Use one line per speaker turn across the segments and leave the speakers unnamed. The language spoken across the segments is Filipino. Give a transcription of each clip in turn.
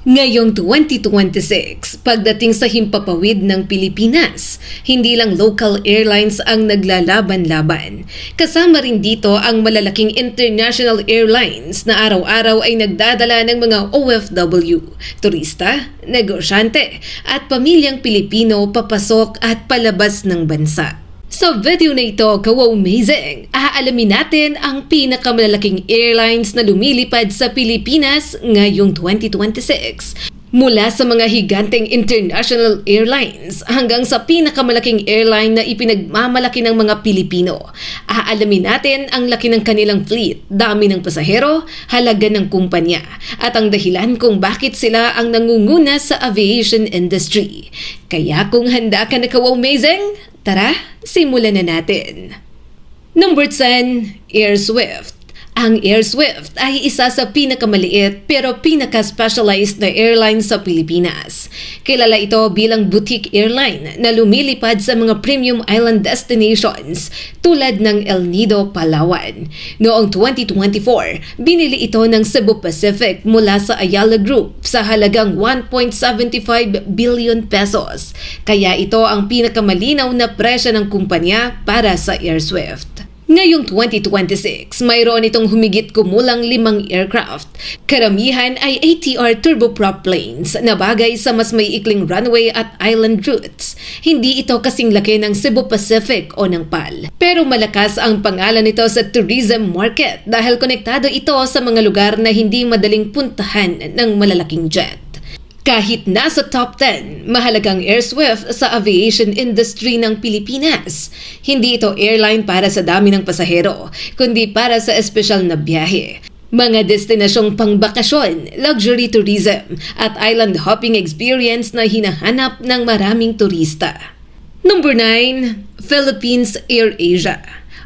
Ngayong 2026, pagdating sa himpapawid ng Pilipinas, hindi lang local airlines ang naglalaban-laban. Kasama rin dito ang malalaking international airlines na araw-araw ay nagdadala ng mga OFW, turista, negosyante at pamilyang Pilipino papasok at palabas ng bansa. Sa video na ito, ka-wow-amazing! Aalamin natin ang pinakamalalaking airlines na lumilipad sa Pilipinas ngayong 2026. Mula sa mga higanteng international airlines hanggang sa pinakamalaking airline na ipinagmamalaki ng mga Pilipino. Aalamin natin ang laki ng kanilang fleet, dami ng pasahero, halaga ng kumpanya, at ang dahilan kung bakit sila ang nangunguna sa aviation industry. Kaya kung handa ka na ka-wow-amazing, tara, simulan na natin. Number 10, Air Swift. Ang Air Swift ay isa sa pinakamaliit pero pinaka-specialized na airline sa Pilipinas. Kilala ito bilang boutique airline na lumilipad sa mga premium island destinations tulad ng El Nido, Palawan. Noong 2024, binili ito ng Cebu Pacific mula sa Ayala Group sa halagang 1.75 billion pesos. Kaya ito ang pinakamalinaw na presyo ng kumpanya para sa Air Swift. Ngayong 2026, mayroon itong humigit kumulang 5 aircraft. Karamihan ay ATR turboprop planes na bagay sa mas may ikling runway at island routes. Hindi ito kasing laki ng Cebu Pacific o ng PAL. Pero malakas ang pangalan nito sa tourism market dahil konektado ito sa mga lugar na hindi madaling puntahan ng malalaking jet. Kahit nasa top 10, mahalagang Air Swift sa aviation industry ng Pilipinas. Hindi ito airline para sa dami ng pasahero, kundi para sa espesyal na biyahe. Mga destinasyong pangbakasyon, luxury tourism, at island hopping experience na hinahanap ng maraming turista. Number 9, Philippines AirAsia.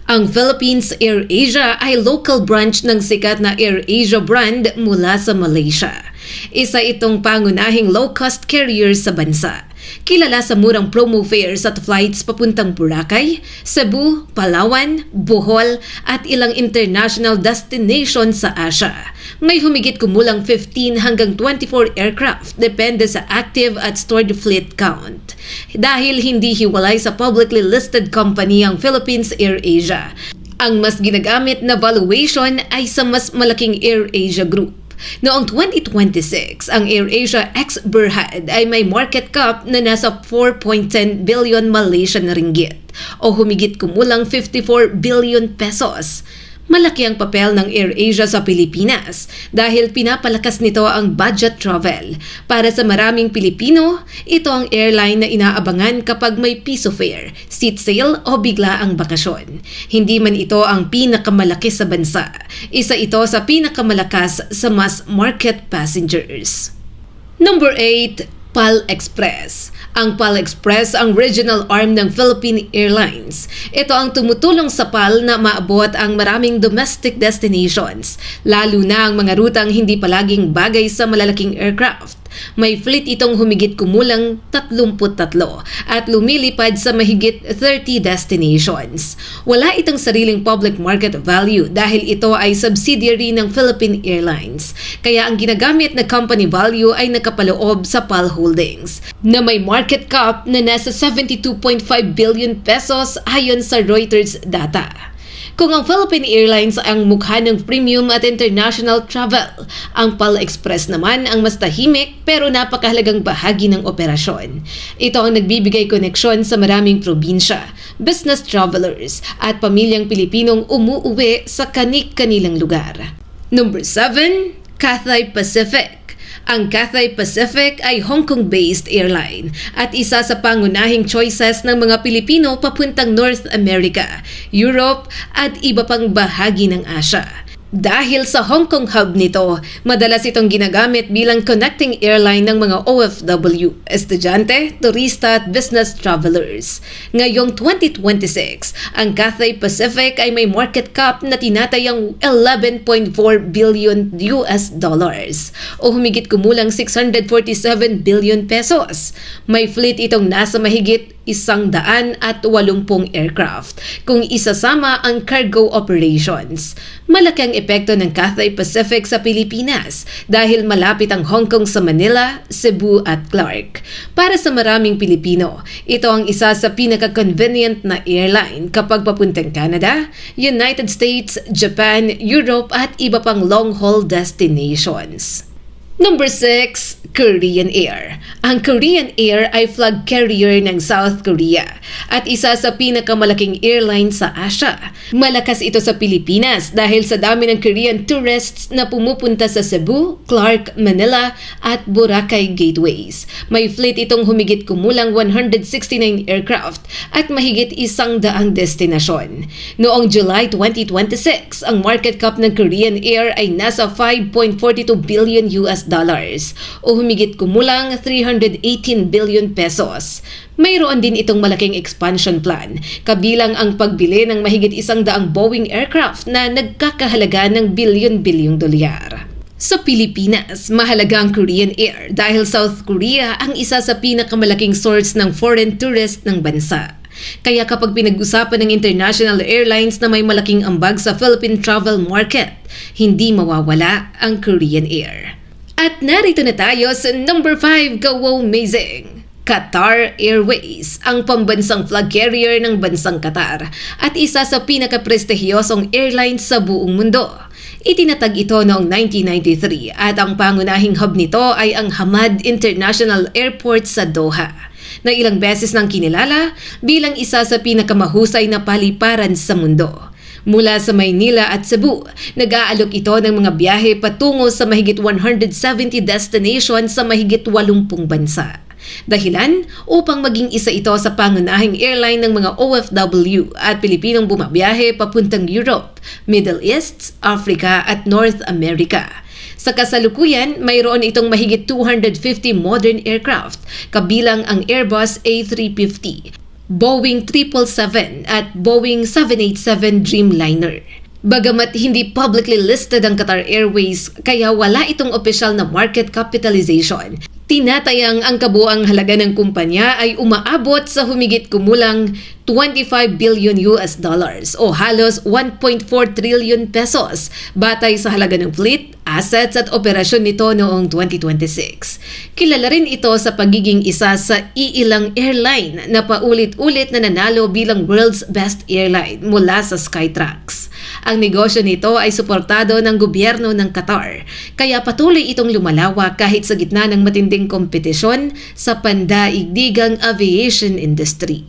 Ang Philippines AirAsia ay local branch ng sikat na AirAsia brand mula sa Malaysia. Isa itong pangunahing low-cost carrier sa bansa. Kilala sa murang promo fares at flights papuntang Boracay, Cebu, Palawan, Bohol at ilang international destinations sa Asia. May humigit kumulang 15 hanggang 24 aircraft depende sa active at stored fleet count. Dahil hindi hiwalay sa publicly listed company ang Philippines AirAsia, ang mas ginagamit na valuation ay sa mas malaking AirAsia Group. Noong 2026, ang AirAsia ex-Berhad ay may market cap na nasa 4.10 billion Malaysian ringgit o humigit kumulang 54 billion pesos. Malaki ang papel ng AirAsia sa Pilipinas dahil pinapalakas nito ang budget travel. Para sa maraming Pilipino, ito ang airline na inaabangan kapag may piso fare, seat sale o bigla ang bakasyon. Hindi man ito ang pinakamalaki sa bansa. Isa ito sa pinakamalakas sa mass market passengers. Number 8, PAL Express. Ang PAL Express ang regional arm ng Philippine Airlines. Ito ang tumutulong sa PAL na maabot ang maraming domestic destinations, lalo na ang mga rutang hindi palaging bagay sa malalaking aircraft. May fleet itong humigit kumulang 33 at lumilipad sa mahigit 30 destinations. Wala itong sariling public market value dahil ito ay subsidiary ng Philippine Airlines. Kaya ang ginagamit na company value ay nakapaloob sa PAL Holdings na may market cap na nasa 72.5 billion pesos ayon sa Reuters data. Kung ang Philippine Airlines ang mukha ng premium at international travel, ang PAL Express naman ang mas tahimik pero napakahalagang bahagi ng operasyon. Ito ang nagbibigay koneksyon sa maraming probinsya, business travelers at pamilyang Pilipinong umuuwi sa kanik-kanilang lugar. Number 7, Cathay Pacific. Ang Cathay Pacific ay Hong Kong-based airline at isa sa pangunahing choices ng mga Pilipino papuntang North America, Europe at iba pang bahagi ng Asia. Dahil sa Hong Kong hub nito, madalas itong ginagamit bilang connecting airline ng mga OFW, estudyante, turista at business travelers. Ngayong 2026, ang Cathay Pacific ay may market cap na tinatayang 11.4 billion US dollars o humigit kumulang 647 billion pesos. May fleet itong nasa mahigit 180 aircraft kung isasama ang cargo operations. Malaki ang epekto ng Cathay Pacific sa Pilipinas dahil malapit ang Hong Kong sa Manila, Cebu at Clark. Para sa maraming Pilipino, ito ang isa sa pinaka-convenient na airline kapag papuntang Canada, United States, Japan, Europe at iba pang long-haul destinations. Number 6, Korean Air. Ang Korean Air ay flag carrier ng South Korea at isa sa pinakamalaking airline sa Asia. Malakas ito sa Pilipinas dahil sa dami ng Korean tourists na pumupunta sa Cebu, Clark, Manila at Boracay gateways. May fleet itong humigit kumulang 169 aircraft at mahigit 100 destinasyon. Noong July 2026, ang market cap ng Korean Air ay nasa 5.42 billion US dollars o humigit kumulang 318 billion pesos. Mayroon din itong malaking expansion plan, kabilang ang pagbili ng mahigit 100 Boeing aircraft na nagkakahalaga ng bilyon-bilyong dolyar. Sa Pilipinas, mahalaga ang Korean Air dahil South Korea ang isa sa pinakamalaking source ng foreign tourist ng bansa. Kaya kapag pinag-usapan ng international airlines na may malaking ambag sa Philippine travel market, hindi mawawala ang Korean Air. At narito na tayo sa number 5, Go Amazing! Qatar Airways, ang pambansang flag carrier ng bansang Qatar at isa sa pinakaprestihiyosong airlines sa buong mundo. Itinatag ito noong 1993 at ang pangunahing hub nito ay ang Hamad International Airport sa Doha, na ilang beses nang kinilala bilang isa sa pinakamahusay na paliparan sa mundo. Mula sa Maynila at Cebu, nag-aalok ito ng mga biyahe patungo sa mahigit 170 destinations sa mahigit 80 bansa. Dahilan upang maging isa ito sa pangunahing airline ng mga OFW at Pilipinong bumabiyahe papuntang Europe, Middle East, Africa at North America. Sa kasalukuyan, mayroon itong mahigit 250 modern aircraft, kabilang ang Airbus A350, Boeing 777 at Boeing 787 Dreamliner. Bagamat hindi publicly listed ang Qatar Airways kaya wala itong opisyal na market capitalization, tinatayang ang kabuang halaga ng kumpanya ay umaabot sa humigit kumulang 25 billion US dollars o halos 1.4 trillion pesos batay sa halaga ng fleet, assets at operasyon nito noong 2026. Kilala rin ito sa pagiging isa sa iilang airline na paulit-ulit na nanalo bilang World's Best Airline mula sa Skytrax. Ang negosyo nito ay suportado ng gobyerno ng Qatar, kaya patuloy itong lumalawak kahit sa gitna ng matinding kompetisyon sa pandaigdigang aviation industry.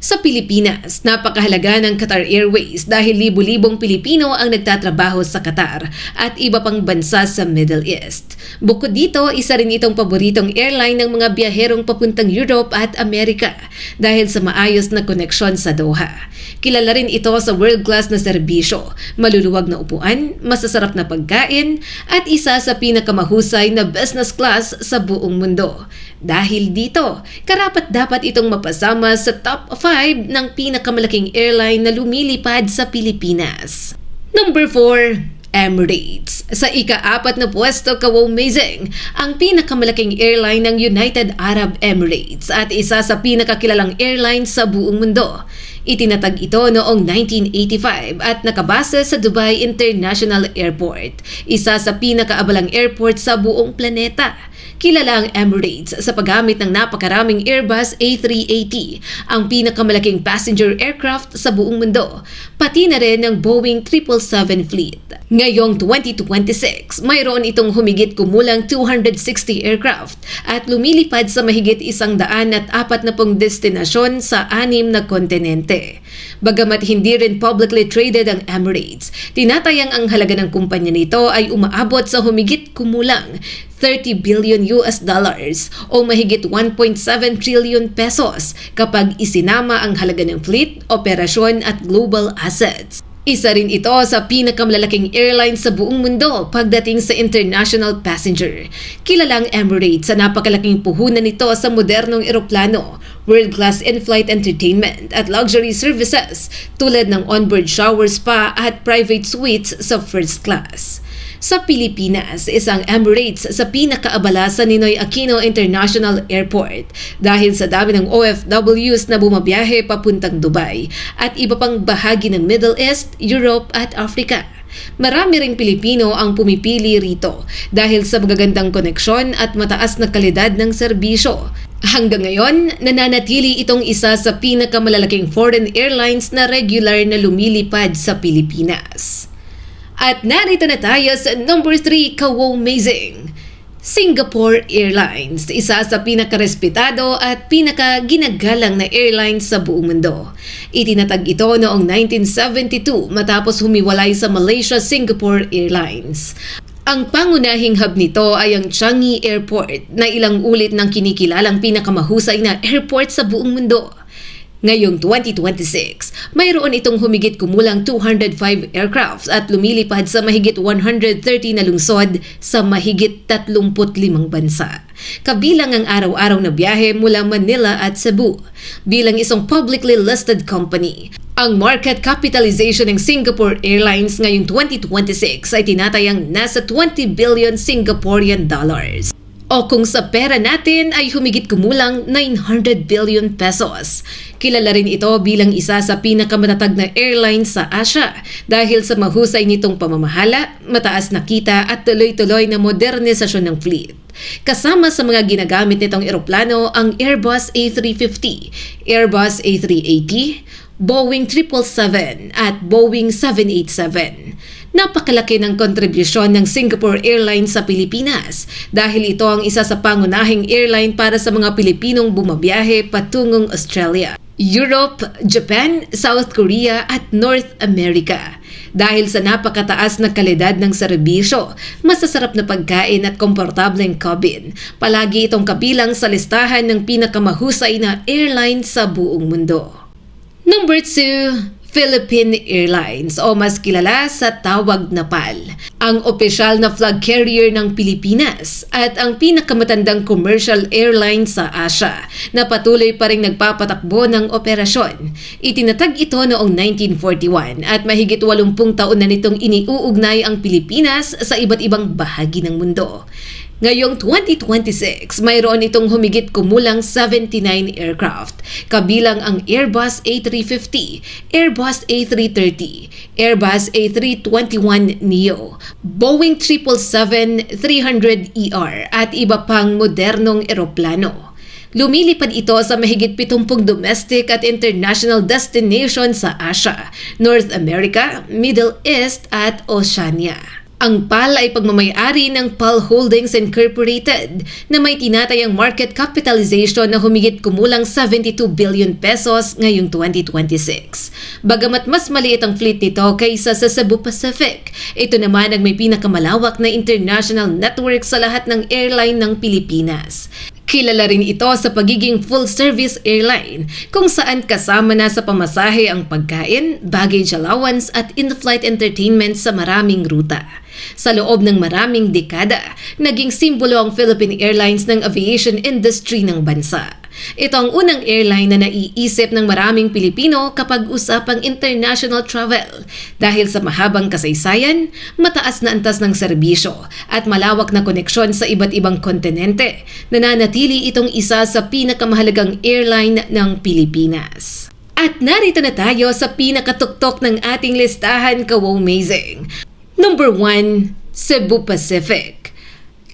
Sa Pilipinas, napakahalaga ng Qatar Airways dahil libu-libong Pilipino ang nagtatrabaho sa Qatar at iba pang bansa sa Middle East. Bukod dito, isa rin itong paboritong airline ng mga biyaherong papuntang Europe at Amerika dahil sa maayos na koneksyon sa Doha. Kilala rin ito sa world-class na serbisyo, maluluwag na upuan, masasarap na pagkain at isa sa pinakamahusay na business class sa buong mundo. Dahil dito, karapat-dapat itong mapasama sa top 5 ng pinakamalaking airline na lumilipad sa Pilipinas. Number 4, Emirates. Sa ika-4 na pwesto, Amazing, ang pinakamalaking airline ng United Arab Emirates at isa sa pinakakilalang airline sa buong mundo. Itinatag ito noong 1985 at nakabase sa Dubai International Airport, isa sa pinakaabalang airport sa buong planeta. Kilala ang Emirates sa paggamit ng napakaraming Airbus A380, ang pinakamalaking passenger aircraft sa buong mundo, pati na rin ng Boeing 777 fleet. Ngayong 2026, mayroon itong humigit kumulang 260 aircraft at lumilipad sa mahigit 140 destinasyon sa 6 na kontinente. Bagamat hindi rin publicly traded ang Emirates, tinatayang ang halaga ng kumpanya nito ay umaabot sa humigit kumulang 30 billion US dollars o mahigit 1.7 trillion pesos kapag isinama ang halaga ng fleet, operasyon at global assets. Isa rin ito sa pinakamalalaking airline sa buong mundo pagdating sa international passenger. Kilala ang Emirates sa napakalaking puhunan nito sa modernong eroplano, world-class in-flight entertainment at luxury services tulad ng onboard shower spa at private suites sa first class. Sa Pilipinas, isang Emirates sa pinakaabala sa Ninoy Aquino International Airport dahil sa dami ng OFWs na bumabiyahe papuntang Dubai at iba pang bahagi ng Middle East, Europe at Africa. Marami ring Pilipino ang pumipili rito dahil sa magagandang koneksyon at mataas na kalidad ng serbisyo. Hanggang ngayon, nananatili itong isa sa pinakamalalaking foreign airlines na regular na lumilipad sa Pilipinas. At narito na tayo sa number 3, ka-wow-mazing. Singapore Airlines, isa sa pinakarespetado at pinakaginagalang na airlines sa buong mundo. Itinatag ito noong 1972 matapos humiwalay sa Malaysia-Singapore Airlines. Ang pangunahing hub nito ay ang Changi Airport na ilang ulit ng kinikilalang pinakamahusay na airport sa buong mundo. Ngayong 2026, mayroon itong humigit kumulang 205 aircrafts at lumilipad sa mahigit 130 na lungsod sa mahigit 35 bansa. Kabilang ang araw-araw na biyahe mula Manila at Cebu. Bilang isang publicly listed company, ang market capitalization ng Singapore Airlines ngayong 2026 ay tinatayang nasa 20 billion Singaporean dollars. O kung sa pera natin ay humigit kumulang 900 billion pesos. Kilala rin ito bilang isa sa pinakamatatag na airline sa Asia dahil sa mahusay nitong pamamahala, mataas na kita at tuloy-tuloy na modernisasyon ng fleet. Kasama sa mga ginagamit nitong eroplano ang Airbus A350, Airbus A380, Boeing 777 at Boeing 787. Napakalaki ng kontribusyon ng Singapore Airlines sa Pilipinas dahil ito ang isa sa pangunahing airline para sa mga Pilipinong bumabiyahe patungong Australia, Europe, Japan, South Korea at North America. Dahil sa napakataas na kalidad ng serbisyo, masasarap na pagkain at komportableng cabin, palagi itong kabilang sa listahan ng pinakamahusay na airline sa buong mundo. Number 2, Philippine Airlines o mas kilala sa tawag na PAL, ang opisyal na flag carrier ng Pilipinas at ang pinakamatandang commercial airline sa Asia na patuloy pa ring nagpapatakbo ng operasyon. Itinatag ito noong 1941 at mahigit 80 taon na nitong iniuugnay ang Pilipinas sa iba't ibang bahagi ng mundo. Ngayong 2026, mayroon itong humigit kumulang 79 aircraft, kabilang ang Airbus A350, Airbus A330, Airbus A321neo, Boeing 777-300ER at iba pang modernong eroplano. Lumilipad ito sa mahigit 70 domestic at international destinations sa Asia, North America, Middle East at Oceania. Ang PAL ay pagmamayari ng PAL Holdings Incorporated na may tinatayang market capitalization na humigit kumulang 72 billion pesos ngayong 2026. Bagamat mas maliit ang fleet nito kaysa sa Cebu Pacific, ito naman ang may pinakamalawak na international network sa lahat ng airline ng Pilipinas. Kilala rin ito sa pagiging full-service airline kung saan kasama na sa pamasahe ang pagkain, baggage allowance at in-flight entertainment sa maraming ruta. Sa loob ng maraming dekada, naging simbolo ang Philippine Airlines ng aviation industry ng bansa. Ito ang unang airline na naiisip ng maraming Pilipino kapag usapang international travel dahil sa mahabang kasaysayan, mataas na antas ng serbisyo at malawak na koneksyon sa iba't ibang kontinente. Nananatili itong isa sa pinakamahalagang airline ng Pilipinas. At narito na tayo sa pinakatuktok ng ating listahan, ka-wow-mazing. Number 1, Cebu Pacific.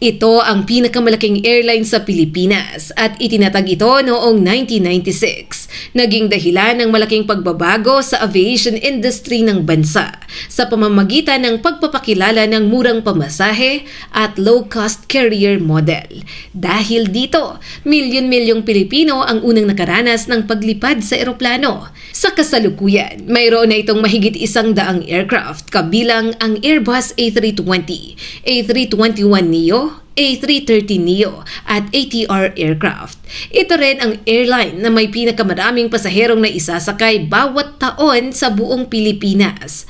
Ito ang pinakamalaking airline sa Pilipinas at itinatag ito noong 1996. Naging dahilan ng malaking pagbabago sa aviation industry ng bansa sa pamamagitan ng pagpapakilala ng murang pamasahe at low-cost carrier model. Dahil dito, milyon-milyong Pilipino ang unang nakaranas ng paglipad sa eroplano. Sa kasalukuyan, mayroon na itong mahigit 100 aircraft kabilang ang Airbus A320, A321neo, A330neo at ATR aircraft. Ito rin ang airline na may pinakamaraming pasaherong na isasakay bawat taon sa buong Pilipinas.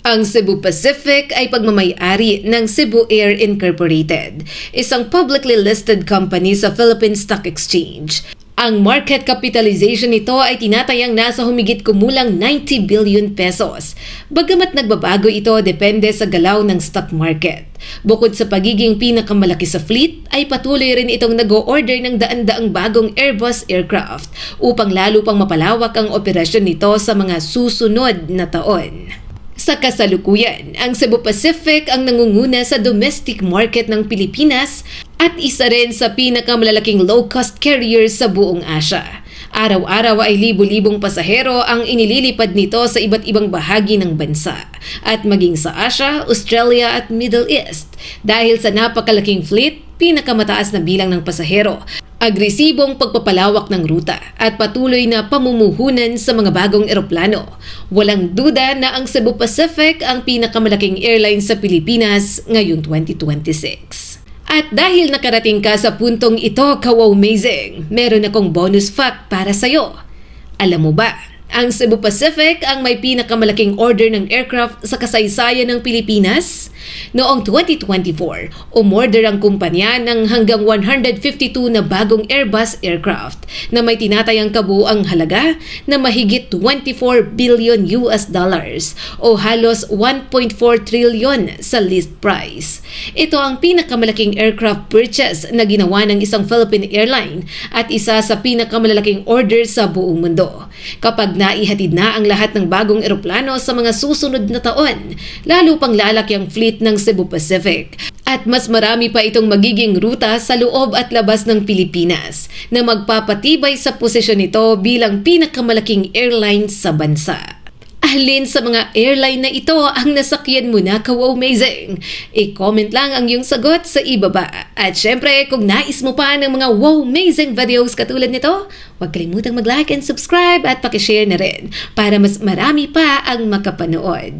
Ang Cebu Pacific ay pagmamayari ng Cebu Air Incorporated, isang publicly listed company sa Philippine Stock Exchange. Ang market capitalization nito ay tinatayang nasa humigit kumulang 90 billion pesos. Bagamat nagbabago ito depende sa galaw ng stock market. Bukod sa pagiging pinakamalaki sa fleet, ay patuloy rin itong nag-o-order ng daan-daang bagong Airbus aircraft upang lalo pang mapalawak ang operasyon nito sa mga susunod na taon. Sa kasalukuyan, ang Cebu Pacific ang nangunguna sa domestic market ng Pilipinas at isa rin sa pinakamalalaking low-cost carrier sa buong Asia. Araw-araw ay libu-libong pasahero ang inililipad nito sa iba't ibang bahagi ng bansa at maging sa Asia, Australia at Middle East. Dahil sa napakalaking fleet, pinakamataas na bilang ng pasahero, agresibong pagpapalawak ng ruta at patuloy na pamumuhunan sa mga bagong eroplano. Walang duda na ang Cebu Pacific ang pinakamalaking airline sa Pilipinas ngayong 2026. At dahil nakarating ka sa puntong ito, ka-wow-mazing, meron akong bonus fact para sa'yo. Alam mo ba, ang Cebu Pacific ang may pinakamalaking order ng aircraft sa kasaysayan ng Pilipinas? Noong 2024, umorder ang kumpanya ng hanggang 152 na bagong Airbus aircraft na may tinatayang kabuuang halaga na mahigit 24 billion US dollars o halos 1.4 trillion sa list price. Ito ang pinakamalaking aircraft purchase na ginawa ng isang Philippine airline at isa sa pinakamalalaking order sa buong mundo. Kapag naihatid na ang lahat ng bagong eroplano sa mga susunod na taon, lalo pang lalaki ang fleet ng Cebu Pacific. At mas marami pa itong magiging ruta sa loob at labas ng Pilipinas na magpapatibay sa posisyon nito bilang pinakamalaking airline sa bansa. Alin sa mga airline na ito ang nasakyan mo na, ka-wow-mazing? I-comment lang ang iyong sagot sa ibaba. At syempre, kung nais mo pa ng mga wow-mazing videos katulad nito, huwag kalimutang mag-like and subscribe at pakishare na rin para mas marami pa ang makapanood.